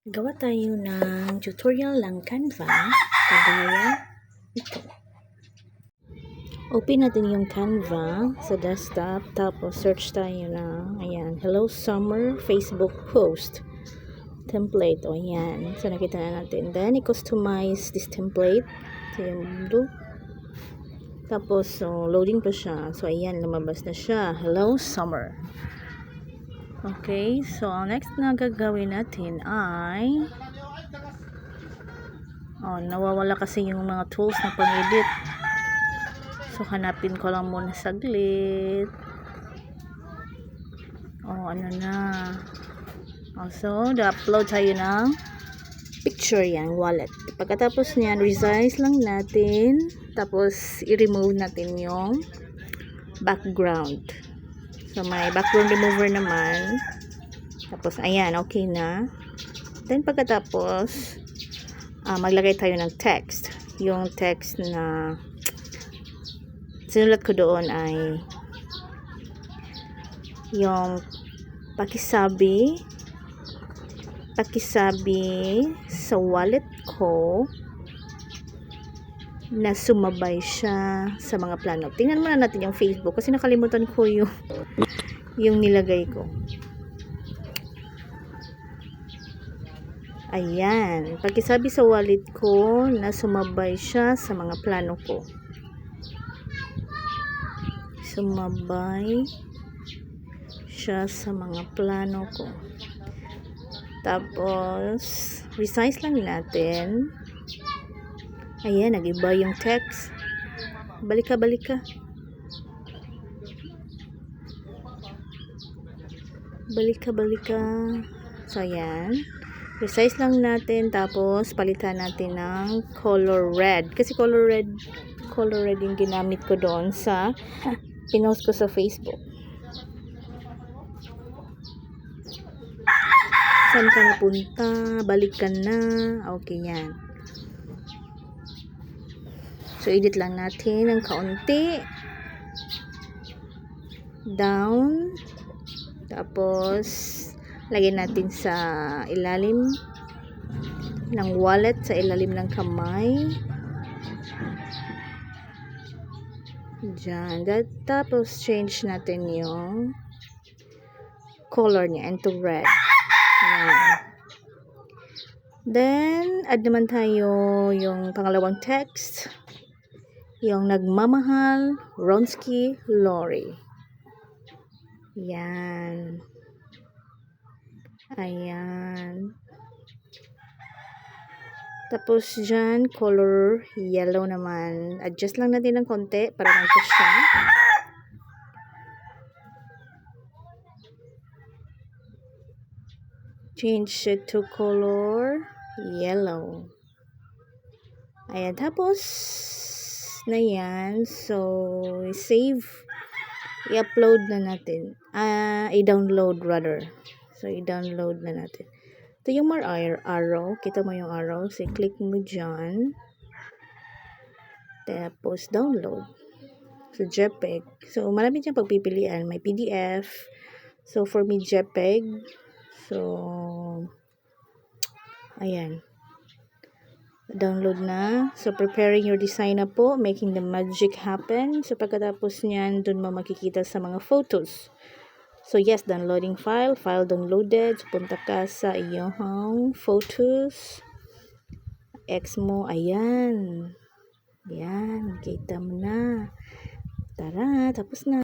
Gawa tayo ng tutorial ng Canva, kagaya ito. Open natin yung Canva sa desktop, tapos search tayo na, ayan, Hello Summer Facebook post template, o ayan. So nakita na natin. Then, i-customize this template. So yung blue. Tapos, so, loading pa siya. So, ayan, lumabas na siya. Hello Summer. Okay, so next na gagawin natin ay nawawala kasi yung mga tools na pang-edit. So hanapin ko lang muna saglit. Ano na. So upload tayo ng picture, yan, wallet. Pagkatapos niyan, resize lang natin. Tapos i-remove natin yung background. So, may background remover naman. Tapos, ayan, okay na. Then, pagkatapos, maglagay tayo ng text. Yung text na sinulat ko doon ay yung pakisabi sa wallet ko na sumabay siya sa mga plano. Tingnan muna natin yung Facebook kasi nakalimutan ko yung nilagay ko. Ayan, pakisabi sa wallet ko na sumabay siya sa mga plano ko. Sumabay siya sa mga plano ko. Tapos, resize lang natin. Ayan, nag-iba yung text. Balik ka. Balik ka. So, ayan. Resize lang natin. Tapos, palitan natin ng color red. Kasi color red yung ginamit ko doon sa pinost ko sa Facebook. Saan ka napunta? Balik ka na. Okay, yan. So, edit lang natin ng kaunti. Down. Tapos, lagyan natin sa ilalim ng wallet, sa ilalim ng kamay. Diyan. Tapos, change natin yung color niya into red. Ayan. Then, add naman tayo yung pangalawang text. Yung nagmamahal, Ronski Lori. Yan. Ayan. Tapos dyan, color yellow naman. Adjust lang natin ng konti para mag-push siya. Change it to color yellow. Ayan. Tapos, na yan. So, save. I-upload na natin. I-download rather. So, i-download na natin. Ito yung more arrow. Kita mo yung arrow. So, click mo dyan. Tapos, download. So, JPEG. So, marami dyan pagpipilian. May PDF. So, for me, JPEG. So, ayan. Download na. So, preparing your design na po. Making the magic happen. So, pagkatapos niyan, dun mo makikita sa mga photos. So, yes, downloading file. File downloaded. So, punta ka sa iyong photos. X mo. Ayan. Ayan. Kita mo na. Tara, tapos na.